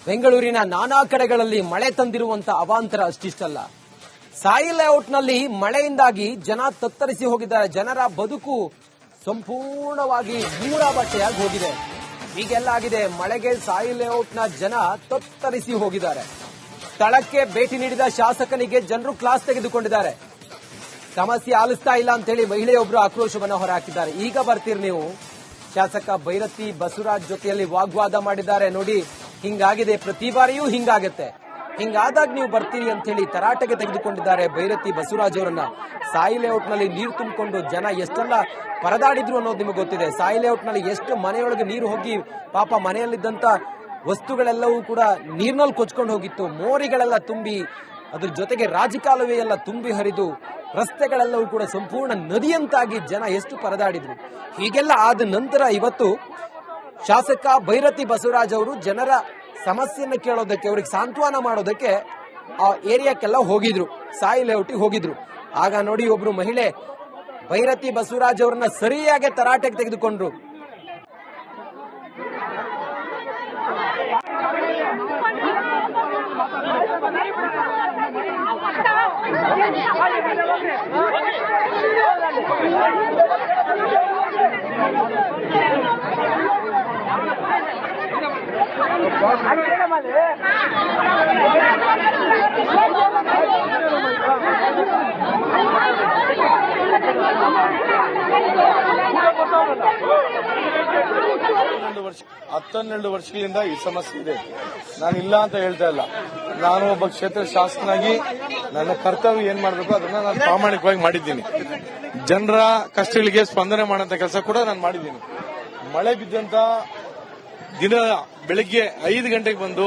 ಬೆಂಗಳೂರಿನ ನಾನಾ ಕಡೆಗಳಲ್ಲಿ ಮಳೆ ತಂದಿರುವಂತ ಅವಾಂತರ ಅಷ್ಟಿಷ್ಟಲ್ಲ. ಸಾಯಿ ಲೇಔಟ್ನಲ್ಲಿ ಮಳೆಯಿಂದಾಗಿ ಜನ ತತ್ತರಿಸಿ ಹೋಗಿದ್ದಾರೆ. ಜನರ ಬದುಕು ಸಂಪೂರ್ಣವಾಗಿ ಬಟ್ಟೆಯಾಗಿ ಹೋಗಿದೆ. ಹೀಗೆಲ್ಲ ಆಗಿದೆ. ಮಳೆಗೆ ಸಾಯಿ ಲೇಔಟ್ನ ಜನ ತತ್ತರಿಸಿ ಹೋಗಿದ್ದಾರೆ. ಸ್ಥಳಕ್ಕೆ ಭೇಟಿ ನೀಡಿದ ಶಾಸಕನಿಗೆ ಜನರು ಕ್ಲಾಸ್ ತೆಗೆದುಕೊಂಡಿದ್ದಾರೆ. ಸಮಸ್ಯೆ ಆಲಿಸ್ತಾ ಇಲ್ಲ ಅಂತೇಳಿ ಮಹಿಳೆಯೊಬ್ಬರು ಆಕ್ರೋಶವನ್ನು ಹೊರಹಾಕಿದ್ದಾರೆ. ಈಗ ಬರ್ತೀರಿ ನೀವು. ಶಾಸಕ ಭೈರತಿ ಬಸವರಾಜ್ ಜೊತೆಯಲ್ಲಿ ವಾಗ್ವಾದ ಮಾಡಿದ್ದಾರೆ. ನೋಡಿ, ಹಿಂಗಾಗಿದೆ, ಪ್ರತಿ ಬಾರಿಯೂ ಹಿಂಗಾಗತ್ತೆ. ಹಿಂಗಾದಾಗ ನೀವು ಬರ್ತೀರಿ ಅಂತ ಹೇಳಿ ತರಾಟೆಗೆ ತೆಗೆದುಕೊಂಡಿದ್ದಾರೆ ಭೈರತಿ ಬಸವರಾಜ್ ಅವರನ್ನ. ಸಾಯಿ ಲೇಔಟ್ನಲ್ಲಿ ನೀರು ತುಂಬಿಕೊಂಡು ಜನ ಎಷ್ಟೆಲ್ಲ ಪರದಾಡಿದ್ರು ಅನ್ನೋದು ನಿಮಗೆ ಗೊತ್ತಿದೆ. ಸಾಯಿ ಲೇಔಟ್ನಲ್ಲಿ ಎಷ್ಟು ಮನೆಯೊಳಗೆ ನೀರು ಹೋಗಿ ಪಾಪ ಮನೆಯಲ್ಲಿದ್ದಂತ ವಸ್ತುಗಳೆಲ್ಲವೂ ಕೂಡ ನೀರಿನಲ್ಲಿ ಕೊಚ್ಕೊಂಡು ಹೋಗಿತ್ತು. ಮೋರಿಗಳೆಲ್ಲ ತುಂಬಿ, ಅದ್ರ ಜೊತೆಗೆ ರಾಜಕಾಲುವೆ ಎಲ್ಲ ತುಂಬಿ ಹರಿದು ರಸ್ತೆಗಳೆಲ್ಲವೂ ಕೂಡ ಸಂಪೂರ್ಣ ನದಿಯಂತಾಗಿ ಜನ ಎಷ್ಟು ಪರದಾಡಿದ್ರು. ಹೀಗೆಲ್ಲ ಆದ ನಂತರ ಇವತ್ತು ಶಾಸಕ ಭೈರತಿ ಬಸವರಾಜ್ ಅವರು ಜನರ ಸಮಸ್ಯೆಯನ್ನು ಕೇಳೋದಕ್ಕೆ, ಅವ್ರಿಗೆ ಸಾಂತ್ವನ ಮಾಡೋದಕ್ಕೆ ಆ ಏರಿಯಾಕ್ಕೆಲ್ಲ ಹೋಗಿದ್ರು, ಸಾಯಿ ಲೇಔಟಿಗೆ ಹೋಗಿದ್ರು. ಆಗ ನೋಡಿ, ಒಬ್ರು ಮಹಿಳೆ ಭೈರತಿ ಬಸವರಾಜ್ ಅವರನ್ನ ಸರಿಯಾಗಿ ತರಾಟೆಗೆ ತೆಗೆದುಕೊಂಡ್ರು. ಹತ್ತೆರಡು ವರ್ಷಗಳಿಂದ ಈ ಸಮಸ್ಯೆ ಇದೆ. ನಾನು ಇಲ್ಲ ಅಂತ ಹೇಳ್ತಾ ಇಲ್ಲ. ನಾನು ಒಬ್ಬ ಕ್ಷೇತ್ರ ಶಾಸಕನಾಗಿ ನನ್ನ ಕರ್ತವ್ಯ ಏನ್ ಮಾಡಬೇಕು ಅದನ್ನ ನಾನು ಪ್ರಾಮಾಣಿಕವಾಗಿ ಮಾಡಿದ್ದೀನಿ. ಜನರ ಕಷ್ಟಗಳಿಗೆ ಸ್ಪಂದನೆ ಮಾಡೋಂಥ ಕೆಲಸ ಕೂಡ ನಾನು ಮಾಡಿದ್ದೀನಿ. ಮಳೆ ಬಿದ್ದಂತ ದಿನ ಬೆಳಿಗ್ಗೆ 5 ಗಂಟೆಗೆ ಬಂದು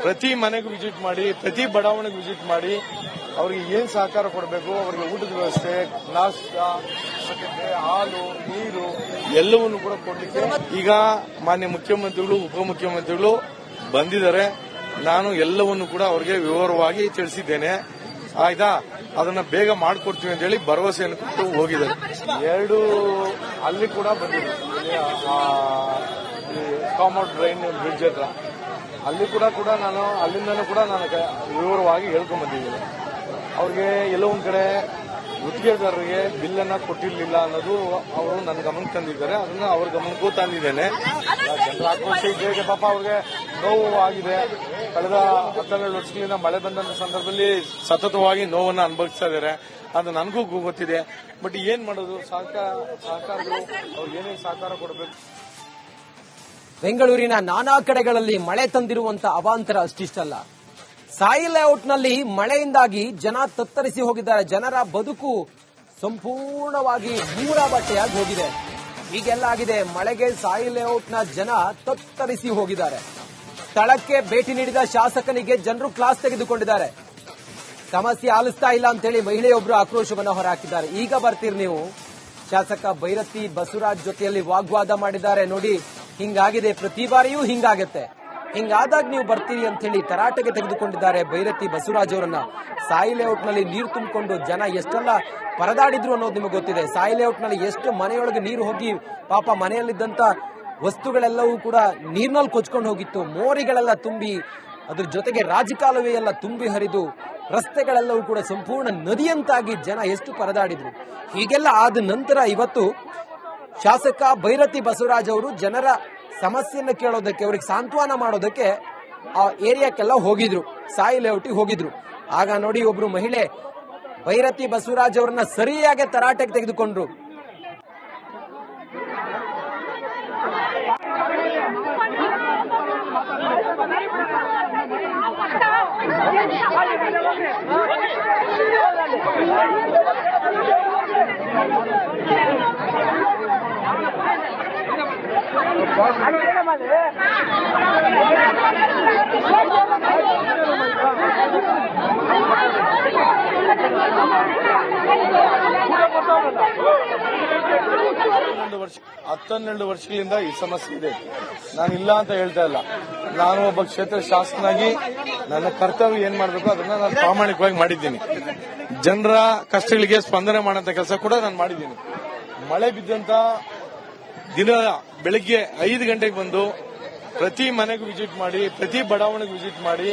ಪ್ರತಿ ಮನೆಗೂ ವಿಸಿಟ್ ಮಾಡಿ, ಪ್ರತಿ ಬಡಾವಣೆಗೂ ವಿಸಿಟ್ ಮಾಡಿ, ಅವರಿಗೆ ಏನ್ ಸಹಕಾರ ಕೊಡಬೇಕು, ಅವರಿಗೆ ಊಟದ ವ್ಯವಸ್ಥೆ, ನಾಷ್ಟ, ಹಾಲು, ನೀರು ಎಲ್ಲವನ್ನು ಕೂಡ ಕೊಡ್ಲಿಕ್ಕೆ ಈಗ ಮಾನ್ಯ ಮುಖ್ಯಮಂತ್ರಿಗಳು, ಉಪಮುಖ್ಯಮಂತ್ರಿಗಳು ಬಂದಿದ್ದಾರೆ. ನಾನು ಎಲ್ಲವನ್ನು ಕೂಡ ಅವರಿಗೆ ವಿವರವಾಗಿ ತಿಳಿಸಿದ್ದೇನೆ. ಆಯ್ತಾ, ಅದನ್ನ ಬೇಗ ಮಾಡಿಕೊಡ್ತೀವಿ ಅಂತ ಹೇಳಿ ಭರವಸೆಯನ್ನು ಕೊಟ್ಟು ಹೋಗಿದ್ದಾರೆ. 2 ಅಲ್ಲಿ ಕೂಡ ಬಂದಿದೆ, ಕಾಮೌಟ್ ಡ್ರೈನ್ ಬ್ರಿಡ್ಜ್ ಹತ್ರ. ಅಲ್ಲಿ ಕೂಡ ನಾನು ಅಲ್ಲಿಂದನೂ ಕೂಡ ನಾನು ವಿವರವಾಗಿ ಹೇಳ್ಕೊಂಡ್ ಬಂದಿದ್ದೀನಿ. ಅವ್ರಿಗೆ ಎಲ್ಲೋ ಒಂದ್ ಕಡೆ ಗುತ್ತಿಗೆದಾರರಿಗೆ ಬಿಲ್ಲನ್ನ ಕೊಟ್ಟಿರ್ಲಿಲ್ಲ ಅನ್ನೋದು ಅವರು ನನ್ನ ಗಮನಕ್ಕೆ ತಂದಿದ್ದಾರೆ. ಅದನ್ನ ಅವ್ರ ಗಮನಕ್ಕೂ ತಂದಿದ್ದೇನೆ. ಜನರ ಆಕ್ರೋಶ ಇದ್ದೇನೆ, ಪಾಪ ಅವ್ರಿಗೆ ನೋವು ಆಗಿದೆ. ಕಳೆದ 12 ವರ್ಷಗಳಿಂದ ಮಳೆ ಬಂದಂತ ಸಂದರ್ಭದಲ್ಲಿ ಸತತವಾಗಿ ನೋವನ್ನು ಅನುಭವಿಸ್ತಾ ಇದ್ದಾರೆ. ಅದು ನನಗೂ ಗೊತ್ತಿದೆ. ಬಟ್ ಏನ್ ಮಾಡೋದು, ಸಹಕಾರಗಳು ಅವ್ರಿಗೆ ಏನೇನು ಸಹಕಾರ ಕೊಡಬೇಕು. ಬೆಂಗಳೂರಿನ ನಾನಾ ಕಡೆಗಳಲ್ಲಿ ಮಳೆ ತಂದಿರುವಂತ ಅವಾಂತರ ಅಷ್ಟಿಷ್ಟಲ್ಲ. ಸಾಯಿ ಲೇಔಟ್ನಲ್ಲಿ ಮಳೆಯಿಂದಾಗಿ ಜನ ತತ್ತರಿಸಿ ಹೋಗಿದ್ದಾರೆ. ಜನರ ಬದುಕು ಸಂಪೂರ್ಣವಾಗಿ ಬಟ್ಟೆಯಾಗಿ ಹೋಗಿದೆ. ಹೀಗೆಲ್ಲ ಆಗಿದೆ. ಮಳೆಗೆ ಸಾಯಿ ಲೇಔಟ್ನ ಜನ ತತ್ತರಿಸಿ ಹೋಗಿದ್ದಾರೆ. ಸ್ಥಳಕ್ಕೆ ಭೇಟಿ ನೀಡಿದ ಶಾಸಕನಿಗೆ ಜನರು ಕ್ಲಾಸ್ ತೆಗೆದುಕೊಂಡಿದ್ದಾರೆ. ಸಮಸ್ಯೆ ಆಲಿಸ್ತಾ ಇಲ್ಲ ಅಂತೇಳಿ ಮಹಿಳೆಯೊಬ್ಬರು ಆಕ್ರೋಶವನ್ನು ಹೊರಹಾಕಿದ್ದಾರೆ. ಈಗ ಬರ್ತೀರಿ ನೀವು. ಶಾಸಕ ಭೈರತಿ ಬಸವರಾಜ್ ಜೊತೆಯಲ್ಲಿ ವಾಗ್ವಾದ ಮಾಡಿದ್ದಾರೆ. ನೋಡಿ, ಹಿಂಗಾಗಿದೆ, ಪ್ರತಿ ಬಾರಿಯೂ ಹಿಂಗಾಗತ್ತೆ. ಹಿಂಗಾದಾಗ ನೀವು ಬರ್ತೀರಿ ಅಂತ ಹೇಳಿ ತರಾಟೆಗೆ ತೆಗೆದುಕೊಂಡಿದ್ದಾರೆ ಭೈರತಿ ಬಸವರಾಜ್ ಅವರನ್ನ. ಸಾಯಿ ಲೇಔಟ್ನಲ್ಲಿ ನೀರು ತುಂಬಿಕೊಂಡು ಜನ ಎಷ್ಟೆಲ್ಲ ಪರದಾಡಿದ್ರು ಅನ್ನೋದು ನಿಮಗೆ ಗೊತ್ತಿದೆ. ಸಾಯಿ ಲೇಔಟ್ನಲ್ಲಿ ಎಷ್ಟು ಮನೆಯೊಳಗೆ ನೀರು ಹೋಗಿ ಪಾಪ ಮನೆಯಲ್ಲಿದ್ದಂತ ವಸ್ತುಗಳೆಲ್ಲವೂ ಕೂಡ ನೀರಿನಲ್ಲಿ ಕೊಚ್ಕೊಂಡು ಹೋಗಿತ್ತು. ಮೋರಿಗಳೆಲ್ಲ ತುಂಬಿ, ಅದ್ರ ಜೊತೆಗೆ ರಾಜಕಾಲುವೆ ಎಲ್ಲ ತುಂಬಿ ಹರಿದು ರಸ್ತೆಗಳೆಲ್ಲವೂ ಕೂಡ ಸಂಪೂರ್ಣ ನದಿಯಂತಾಗಿ ಜನ ಎಷ್ಟು ಪರದಾಡಿದ್ರು. ಹೀಗೆಲ್ಲ ಆದ ನಂತರ ಇವತ್ತು ಶಾಸಕ ಭೈರತಿ ಬಸವರಾಜ್ ಅವರು ಜನರ ಸಮಸ್ಯೆಯನ್ನು ಕೇಳೋದಕ್ಕೆ, ಅವ್ರಿಗೆ ಸಾಂತ್ವನ ಮಾಡೋದಕ್ಕೆ ಆ ಏರಿಯಾಕ್ಕೆಲ್ಲ ಹೋಗಿದ್ರು, ಸಾಯಿ ಲೇಔಟಿಗೆ ಹೋಗಿದ್ರು. ಆಗ ನೋಡಿ, ಒಬ್ರು ಮಹಿಳೆ ಭೈರತಿ ಬಸವರಾಜ್ ಅವರನ್ನ ಸರಿಯಾಗಿ ತರಾಟೆಗೆ ತೆಗೆದುಕೊಂಡ್ರು. ಹತ್ತೆರಡು ವರ್ಷಗಳಿಂದ ಈ ಸಮಸ್ಯೆ ಇದೆ. ನಾನು ಇಲ್ಲ ಅಂತ ಹೇಳ್ತಾ ಇಲ್ಲ. ನಾನು ಒಬ್ಬ ಕ್ಷೇತ್ರ ಶಾಸಕನಾಗಿ ನನ್ನ ಕರ್ತವ್ಯ ಏನ್ ಮಾಡಬೇಕು ಅದನ್ನ ನಾನು ಪ್ರಾಮಾಣಿಕವಾಗಿ ಮಾಡಿದ್ದೀನಿ. ಜನರ ಕಷ್ಟಗಳಿಗೆ ಸ್ಪಂದನೆ ಮಾಡೋಂಥ ಕೆಲಸ ಕೂಡ ನಾನು ಮಾಡಿದ್ದೀನಿ. ಮಳೆ ಬಿದ್ದಂತ ದಿನ ಬೆಳಿಗ್ಗೆ 5 ಗಂಟೆಗೆ ಬಂದು ಪ್ರತಿ ಮನೆಗೂ ವಿಸಿಟ್ ಮಾಡಿ, ಪ್ರತಿ ಬಡಾವಣೆಗೂ ವಿಸಿಟ್ ಮಾಡಿ,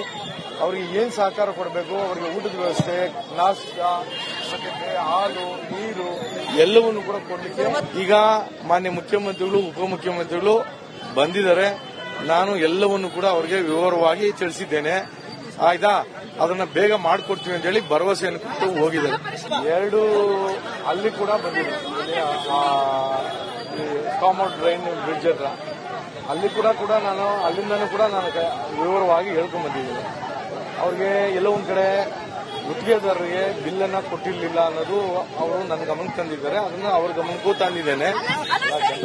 ಅವ್ರಿಗೆ ಏನ್ ಸಹಕಾರ ಕೊಡಬೇಕು, ಅವರಿಗೆ ಊಟದ ವ್ಯವಸ್ಥೆ, ನಾಷ್ಟ, ಹಾಲು, ನೀರು ಎಲ್ಲವನ್ನು ಕೂಡ ಕೊಡ್ಲಿಕ್ಕೆ ಈಗ ಮಾನ್ಯ ಮುಖ್ಯಮಂತ್ರಿಗಳು, ಉಪಮುಖ್ಯಮಂತ್ರಿಗಳು ಬಂದಿದ್ದಾರೆ. ನಾನು ಎಲ್ಲವನ್ನು ಕೂಡ ಅವರಿಗೆ ವಿವರವಾಗಿ ತಿಳಿಸಿದ್ದೇನೆ. ಆಯ್ತಾ, ಅದನ್ನ ಬೇಗ ಮಾಡಿಕೊಡ್ತೀವಿ ಅಂತ ಹೇಳಿ ಭರವಸೆಯನ್ನು ಕೊಟ್ಟು ಹೋಗಿದ್ದಾರೆ. 2 ಅಲ್ಲಿ ಕೂಡ ಬಂದಿದೆ, ಕಾಮೌಟ್ ಡ್ರೈನ್ ಬ್ರಿಡ್ಜ್ ಹತ್ರ ಅಲ್ಲಿ ಕೂಡ ನಾನು ಅಲ್ಲಿಂದನೂ ಕೂಡ ನಾನು ವಿವರವಾಗಿ ಹೇಳ್ಕೊಂಡ್ ಬಂದಿದ್ದೀನಿ. ಅವ್ರಿಗೆ ಎಲ್ಲೋ ಒಂದ್ ಕಡೆ ಗುತ್ತಿಗೆದಾರರಿಗೆ ಬಿಲ್ಲನ್ನ ಕೊಟ್ಟಿರ್ಲಿಲ್ಲ ಅನ್ನೋದು ಅವರು ನನ್ನ ಗಮನಕ್ಕೆ ತಂದಿದ್ದಾರೆ. ಅದನ್ನ ಅವ್ರ ಗಮನಕ್ಕೂ ತಂದಿದ್ದೇನೆ.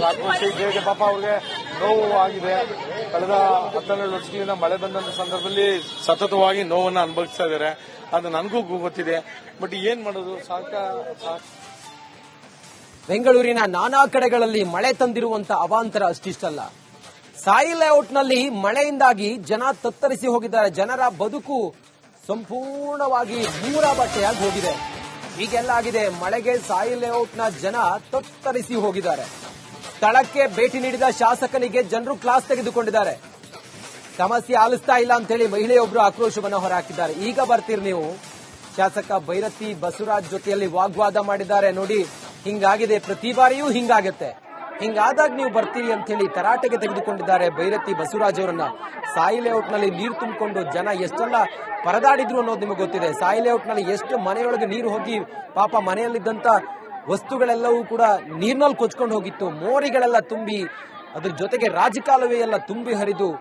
ಆಕ್ರೋಶ ಇದೆ, ಪಾಪ ಅವ್ರಿಗೆ ನೋವು ಆಗಿದೆ. ಕಳೆದ 12 ವರ್ಷಗಳಿಂದ ಮಳೆ ಬಂದಂತ ಸಂದರ್ಭದಲ್ಲಿ ಸತತವಾಗಿ ನೋವನ್ನ ಅನುಭವಿಸ್ತಾ ಇದ್ದಾರೆ. ಅದು ನನಗೂ ಗೊತ್ತಿದೆ. ಬಟ್ ಏನ್ ಮಾಡೋದು, ಬೆಂಗಳೂರಿನ ನಾನಾ ಕಡೆಗಳಲ್ಲಿ ಮಳೆ ತಂದಿರುವಂತ ಅವಾಂತರ ಅಷ್ಟಿಷ್ಟಲ್ಲ. ಸಾಯಿ ಲೇಔಟ್ನಲ್ಲಿ ಮಳೆಯಿಂದಾಗಿ ಜನ ತತ್ತರಿಸಿ ಹೋಗಿದ್ದಾರೆ. ಜನರ ಬದುಕು ಸಂಪೂರ್ಣವಾಗಿ ಬಟ್ಟೆಯಾಗಿ ಹೋಗಿದೆ. ಹೀಗೆಲ್ಲ ಆಗಿದೆ. ಮಳೆಗೆ ಸಾಯಿ ಲೇಔಟ್ನ ಜನ ತತ್ತರಿಸಿ ಹೋಗಿದ್ದಾರೆ. ಸ್ಥಳಕ್ಕೆ ಭೇಟಿ ನೀಡಿದ ಶಾಸಕನಿಗೆ ಜನರು ಕ್ಲಾಸ್ ತೆಗೆದುಕೊಂಡಿದ್ದಾರೆ. ಸಮಸ್ಯೆ ಆಲಿಸ್ತಾ ಇಲ್ಲ ಅಂತೇಳಿ ಮಹಿಳೆಯೊಬ್ಬರು ಆಕ್ರೋಶವನ್ನು ಹೊರಹಾಕಿದ್ದಾರೆ. ಈಗ ಬರ್ತೀರಿ ನೀವು. ಶಾಸಕ ಭೈರತಿ ಬಸವರಾಜ್ ಜೊತೆಯಲ್ಲಿ ವಾಗ್ವಾದ ಮಾಡಿದ್ದಾರೆ. ನೋಡಿ, ಹಿಂಗಾಗಿದೆ, ಪ್ರತಿ ಬಾರಿಯೂ ಹಿಂಗಾಗತ್ತೆ. ಹಿಂಗಾದಾಗ ನೀವು ಬರ್ತೀರಿ ಅಂತ ಹೇಳಿ ತರಾಟೆಗೆ ತೆಗೆದುಕೊಂಡಿದ್ದಾರೆ ಭೈರತಿ ಬಸವರಾಜ್ ಅವರನ್ನ. ಸಾಯಿ ಲೇಔಟ್ನಲ್ಲಿ ನೀರು ತುಂಬಿಕೊಂಡು ಜನ ಎಷ್ಟೆಲ್ಲ ಪರದಾಡಿದ್ರು ಅನ್ನೋದು ನಿಮಗೆ ಗೊತ್ತಿದೆ. ಸಾಯಿ ಲೇಔಟ್ನಲ್ಲಿ ಎಷ್ಟು ಮನೆಯೊಳಗೆ ನೀರು ಹೋಗಿ ಪಾಪ ಮನೆಯಲ್ಲಿದ್ದಂತ ವಸ್ತುಗಳೆಲ್ಲವೂ ಕೂಡ ನೀರಿನಲ್ಲಿ ಕೊಚ್ಕೊಂಡು ಹೋಗಿತ್ತು. ಮೋರಿಗಳೆಲ್ಲ ತುಂಬಿ, ಅದ್ರ ಜೊತೆಗೆ ರಾಜಕಾಲುವೆ ಎಲ್ಲ ತುಂಬಿ ಹರಿದು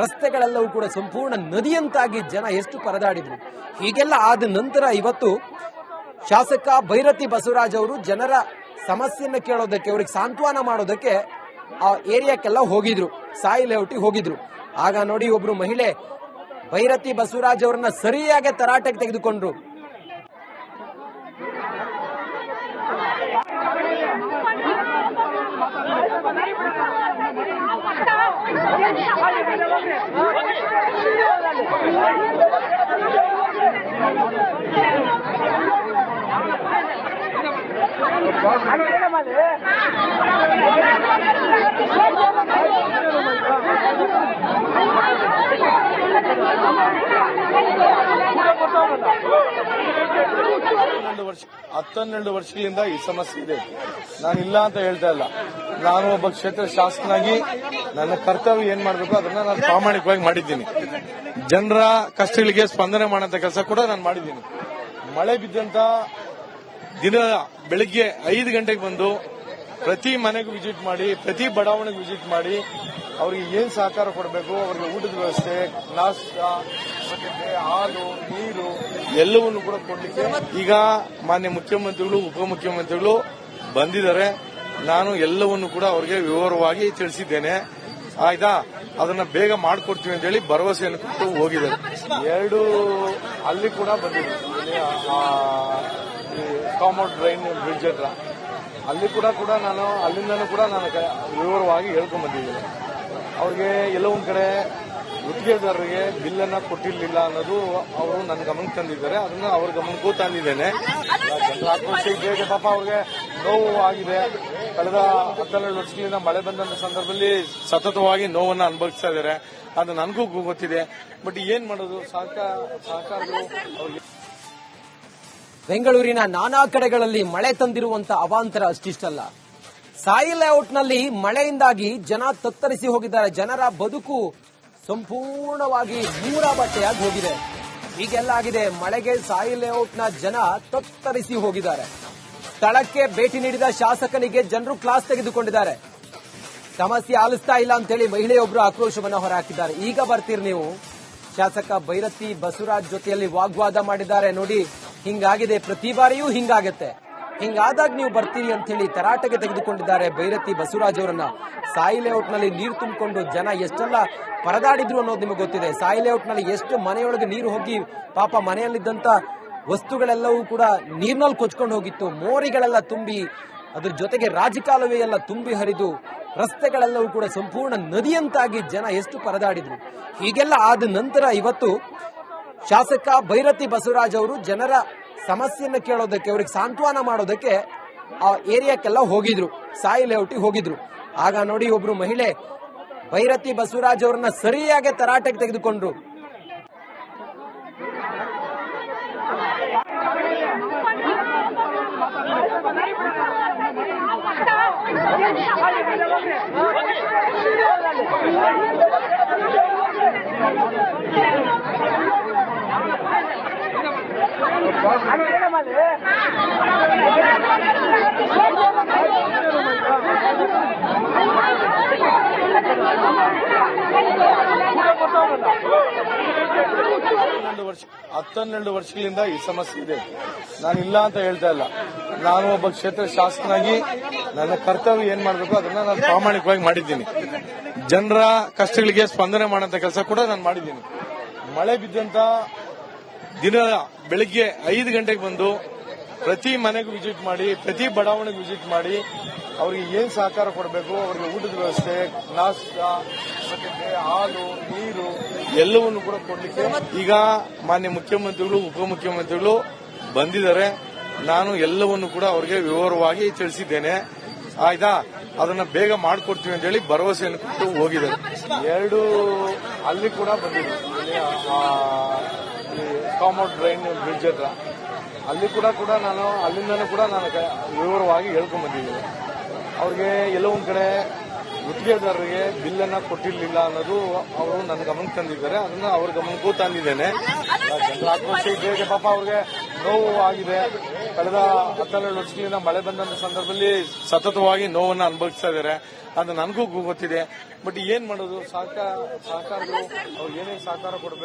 ರಸ್ತೆಗಳೆಲ್ಲವೂ ಕೂಡ ಸಂಪೂರ್ಣ ನದಿಯಂತಾಗಿ ಜನ ಎಷ್ಟು ಪರದಾಡಿದ್ರು. ಹೀಗೆಲ್ಲ ಆದ ನಂತರ ಇವತ್ತು ಶಾಸಕ ಭೈರತಿ ಬಸವರಾಜ್ ಅವರು ಜನರ ಸಮಸ್ಯೆಯನ್ನು ಕೇಳೋದಕ್ಕೆ, ಅವ್ರಿಗೆ ಸಾಂತ್ವನ ಮಾಡೋದಕ್ಕೆ ಆ ಏರಿಯಾಕ್ಕೆಲ್ಲ ಹೋಗಿದ್ರು, ಸಾಯಿ ಲೇಔಟಿಗೆ ಹೋಗಿದ್ರು. ಆಗ ನೋಡಿ, ಒಬ್ರು ಮಹಿಳೆ ಭೈರತಿ ಬಸವರಾಜ್ ಅವರನ್ನ ಸರಿಯಾಗಿ ತರಾಟೆಗೆ ತೆಗೆದುಕೊಂಡ್ರು. ಹತ್ತೆರಡು ವರ್ಷಗಳಿಂದ ಈ ಸಮಸ್ಯೆ ಇದೆ. ನಾನಿಲ್ಲ ಅಂತ ಹೇಳ್ತಾ ಇಲ್ಲ. ನಾನು ಒಬ್ಬ ಕ್ಷೇತ್ರ ಶಾಸಕನಾಗಿ ನನ್ನ ಕರ್ತವ್ಯ ಏನ್ ಮಾಡಬೇಕು ಅದನ್ನ ನಾನು ಪ್ರಾಮಾಣಿಕವಾಗಿ ಮಾಡಿದ್ದೀನಿ. ಜನರ ಕಷ್ಟಗಳಿಗೆ ಸ್ಪಂದನೆ ಮಾಡೋಂಥ ಕೆಲಸ ಕೂಡ ನಾನು ಮಾಡಿದ್ದೀನಿ. ಮಳೆ ಬಿದ್ದಂತ ದಿನ ಬೆಳಿಗ್ಗೆ 5 ಗಂಟೆಗೆ ಬಂದು ಪ್ರತಿ ಮನೆಗೂ ವಿಸಿಟ್ ಮಾಡಿ, ಪ್ರತಿ ಬಡಾವಣೆಗೂ ವಿಸಿಟ್ ಮಾಡಿ, ಅವ್ರಿಗೆ ಏನ್ ಸಹಕಾರ ಕೊಡಬೇಕು, ಅವರಿಗೆ ಊಟದ ವ್ಯವಸ್ಥೆ, ನಾಷ್ಟ, ಹಾಲು, ನೀರು ಎಲ್ಲವನ್ನು ಕೂಡ ಕೊಡ್ಲಿಕ್ಕೆ ಈಗ ಮಾನ್ಯ ಮುಖ್ಯಮಂತ್ರಿಗಳು, ಉಪಮುಖ್ಯಮಂತ್ರಿಗಳು ಬಂದಿದ್ದಾರೆ. ನಾನು ಎಲ್ಲವನ್ನು ಕೂಡ ಅವರಿಗೆ ವಿವರವಾಗಿ ತಿಳಿಸಿದ್ದೇನೆ. ಆಯ್ತಾ, ಅದನ್ನ ಬೇಗ ಮಾಡಿಕೊಡ್ತೀವಿ ಅಂತ ಹೇಳಿ ಭರವಸೆಯನ್ನು ಕೊಟ್ಟು ಹೋಗಿದ್ದಾರೆ. 2 ಅಲ್ಲಿ ಕೂಡ ಬಂದಿದೆ, ಕಾಮೌಟ್ ಡ್ರೈನ್ ಬ್ರಿಡ್ಜ್ ಹತ್ರ ಅಲ್ಲಿ ಕೂಡ ನಾನು ಅಲ್ಲಿಂದನೂ ಕೂಡ ನಾನು ವಿವರವಾಗಿ ಹೇಳ್ಕೊಂಡ್ ಬಂದಿದ್ದೀನಿ. ಅವ್ರಿಗೆ ಎಲ್ಲೋ ಒಂದ್ ಕಡೆ ಗುತ್ತಿಗೆದಾರರಿಗೆ ಬಿಲ್ಲನ್ನ ಕೊಟ್ಟಿರ್ಲಿಲ್ಲ ಅನ್ನೋದು ಅವರು ನನ್ನ ಗಮನಕ್ಕೆ ತಂದಿದ್ದಾರೆ. ಅದನ್ನ ಅವ್ರ ಗಮನಕ್ಕೂ ತಂದಿದ್ದೇನೆ. ಆಕ್ರೋಶ ಇದೆ, ಪಾಪ ಅವ್ರಿಗೆ ನೋವು ಆಗಿದೆ. ಕಳೆದ 12 ವರ್ಷಗಳಿಂದ ಮಳೆ ಬಂದಂತ ಸಂದರ್ಭದಲ್ಲಿ ಸತತವಾಗಿ ನೋವನ್ನ ಅನುಭವಿಸ್ತಾ ಇದ್ದಾರೆ. ಅದು ನನಗೂ ಗೊತ್ತಿದೆ. ಬಟ್ ಏನ್ ಮಾಡೋದು, ಸಹಕಾರಗಳು ಅವ್ರಿಗೆ. ಬೆಂಗಳೂರಿನ ನಾನಾ ಕಡೆಗಳಲ್ಲಿ ಮಳೆ ತಂದಿರುವಂತ ಅವಾಂತರ ಅಷ್ಟಿಷ್ಟಲ್ಲ. ಸಾಯಿ ಲೇಔಟ್ನಲ್ಲಿ ಮಳೆಯಿಂದಾಗಿ ಜನ ತತ್ತರಿಸಿ ಹೋಗಿದ್ದಾರೆ. ಜನರ ಬದುಕು ಸಂಪೂರ್ಣವಾಗಿ ಬಟ್ಟೆಯಾಗಿ ಹೋಗಿದೆ. ಹೀಗೆಲ್ಲ ಆಗಿದೆ. ಮಳೆಗೆ ಸಾಯಿ ಲೇಔಟ್ನ ಜನ ತತ್ತರಿಸಿ ಹೋಗಿದ್ದಾರೆ. ಸ್ಥಳಕ್ಕೆ ಭೇಟಿ ನೀಡಿದ ಶಾಸಕನಿಗೆ ಜನರು ಕ್ಲಾಸ್ ತೆಗೆದುಕೊಂಡಿದ್ದಾರೆ. ಸಮಸ್ಯೆ ಆಲಿಸ್ತಾ ಇಲ್ಲ ಅಂತೇಳಿ ಮಹಿಳೆಯೊಬ್ಬರು ಆಕ್ರೋಶವನ್ನು ಹೊರಹಾಕಿದ್ದಾರೆ. ಈಗ ಬರ್ತೀರಿ ನೀವು. ಶಾಸಕ ಭೈರತಿ ಬಸವರಾಜ್ ಜೊತೆಯಲ್ಲಿ ವಾಗ್ವಾದ ಮಾಡಿದ್ದಾರೆ. ನೋಡಿ, ಹಿಂಗಾಗಿದೆ, ಪ್ರತಿ ಬಾರಿಯೂ ಹಿಂಗಾಗತ್ತೆ. ಹಿಂಗಾದಾಗ ನೀವು ಬರ್ತೀರಿ ಅಂತ ಹೇಳಿ ತರಾಟೆಗೆ ತೆಗೆದುಕೊಂಡಿದ್ದಾರೆ ಭೈರತಿ ಬಸವರಾಜ್ ಅವರನ್ನ. ಸಾಯಿ ಲೇಔಟ್ನಲ್ಲಿ ನೀರು ತುಂಬಿಕೊಂಡು ಜನ ಎಷ್ಟೆಲ್ಲ ಪರದಾಡಿದ್ರು ಅನ್ನೋದು ನಿಮಗೆ ಗೊತ್ತಿದೆ. ಸಾಯಿ ಲೇಔಟ್ನಲ್ಲಿ ಎಷ್ಟು ಮನೆಯೊಳಗೆ ನೀರು ಹೋಗಿ ಪಾಪ ಮನೆಯಲ್ಲಿದ್ದಂತ ವಸ್ತುಗಳೆಲ್ಲವೂ ಕೂಡ ನೀರಿನಲ್ಲಿ ಕೊಚ್ಕೊಂಡು ಹೋಗಿತ್ತು. ಮೋರಿಗಳೆಲ್ಲ ತುಂಬಿ, ಅದ್ರ ಜೊತೆಗೆ ರಾಜಕಾಲುವೆ ಎಲ್ಲ ತುಂಬಿ ಹರಿದು ರಸ್ತೆಗಳೆಲ್ಲವೂ ಕೂಡ ಸಂಪೂರ್ಣ ನದಿಯಂತಾಗಿ ಜನ ಎಷ್ಟು ಪರದಾಡಿದ್ರು. ಹೀಗೆಲ್ಲ ಆದ ನಂತರ ಇವತ್ತು ಶಾಸಕ ಭೈರತಿ ಬಸವರಾಜ್ ಅವರು ಜನರ ಸಮಸ್ಯೆಯನ್ನು ಕೇಳೋದಕ್ಕೆ, ಅವ್ರಿಗೆ ಸಾಂತ್ವನ ಮಾಡೋದಕ್ಕೆ ಆ ಏರಿಯಾಕ್ಕೆಲ್ಲ ಹೋಗಿದ್ರು, ಸಾಯಿ ಲೇಔಟಿಗೆ ಹೋಗಿದ್ರು. ಆಗ ನೋಡಿ, ಒಬ್ರು ಮಹಿಳೆ ಭೈರತಿ ಬಸವರಾಜ್ ಅವರನ್ನ ಸರಿಯಾಗಿ ತರಾಟೆಗೆ ತೆಗೆದುಕೊಂಡ್ರು. ಹತ್ತೆರಡು ವರ್ಷಗಳಿಂದ ಈ ಸಮಸ್ಯೆ ಇದೆ. ನಾನು ಇಲ್ಲ ಅಂತ ಹೇಳ್ತಾ ಇಲ್ಲ. ನಾನು ಒಬ್ಬ ಕ್ಷೇತ್ರ ಶಾಸಕನಾಗಿ ನನ್ನ ಕರ್ತವ್ಯ ಏನ್ ಮಾಡಬೇಕು ಅದನ್ನ ನಾನು ಪ್ರಾಮಾಣಿಕವಾಗಿ ಮಾಡಿದ್ದೀನಿ. ಜನರ ಕಷ್ಟಗಳಿಗೆ ಸ್ಪಂದನೆ ಮಾಡೋಂಥ ಕೆಲಸ ಕೂಡ ನಾನು ಮಾಡಿದ್ದೀನಿ. ಮಳೆ ಬಿದ್ದಂತ ದಿನ ಬೆಳಿಗ್ಗೆ 5 ಗಂಟೆಗೆ ಬಂದು ಪ್ರತಿ ಮನೆಗೂ ವಿಸಿಟ್ ಮಾಡಿ, ಪ್ರತಿ ಬಡಾವಣೆಗೆ ವಿಸಿಟ್ ಮಾಡಿ, ಅವರಿಗೆ ಏನ್ ಸಹಕಾರ ಕೊಡಬೇಕು, ಅವರಿಗೆ ಊಟದ ವ್ಯವಸ್ಥೆ, ನಾಷ್ಟ, ಹಾಲು, ನೀರು ಎಲ್ಲವನ್ನು ಕೂಡ ಕೊಡ್ಲಿಕ್ಕೆ ಈಗ ಮಾನ್ಯ ಮುಖ್ಯಮಂತ್ರಿಗಳು, ಉಪಮುಖ್ಯಮಂತ್ರಿಗಳು ಬಂದಿದ್ದಾರೆ. ನಾನು ಎಲ್ಲವನ್ನು ಕೂಡ ಅವರಿಗೆ ವಿವರವಾಗಿ ತಿಳಿಸಿದ್ದೇನೆ. ಆಯ್ತಾ, ಅದನ್ನ ಬೇಗ ಮಾಡಿಕೊಡ್ತೀವಿ ಅಂತ ಹೇಳಿ ಭರವಸೆಯನ್ನು ಕೊಟ್ಟು ಹೋಗಿದ್ದಾರೆ. 2 ಅಲ್ಲಿ ಕೂಡ ಬಂದಿದೆ, ಕಾಮೌಟ್ ಡ್ರೈನ್ ಬ್ರಿಡ್ಜ್ ಹತ್ರ ಅಲ್ಲಿ ಕೂಡ ನಾನು ಅಲ್ಲಿಂದನೂ ಕೂಡ ನಾನು ವಿವರವಾಗಿ ಹೇಳ್ಕೊಂಡ್ ಬಂದಿದ್ದೀನಿ. ಅವ್ರಿಗೆ ಎಲ್ಲೋ ಒಂದ್ ಕಡೆ ಗುತ್ತಿಗೆದಾರರಿಗೆ ಬಿಲ್ಲನ್ನ ಕೊಟ್ಟಿರ್ಲಿಲ್ಲ ಅನ್ನೋದು ಅವರು ನನ್ನ ಗಮನಕ್ಕೆ ತಂದಿದ್ದಾರೆ. ಅದನ್ನ ಅವ್ರ ಗಮನಕ್ಕೂ ತಂದಿದ್ದೇನೆ. ಜನರ ಆಕ್ರೋಶ ಇದ್ದೇನೆ, ಪಾಪ ಅವ್ರಿಗೆ ನೋವು ಆಗಿದೆ. ಕಳೆದ 12 ವರ್ಷಗಳಿಂದ ಮಳೆ ಬಂದಂತ ಸಂದರ್ಭದಲ್ಲಿ ಸತತವಾಗಿ ನೋವನ್ನು ಅನುಭವಿಸ್ತಾ ಇದ್ದಾರೆ. ಅದು ನನಗೂ ಗೊತ್ತಿದೆ. ಬಟ್ ಏನ್ ಮಾಡೋದು, ಸಹಕಾರಗಳು ಅವ್ರಿಗೆ ಏನೇನು ಸಹಕಾರ ಕೊಡಬೇಕು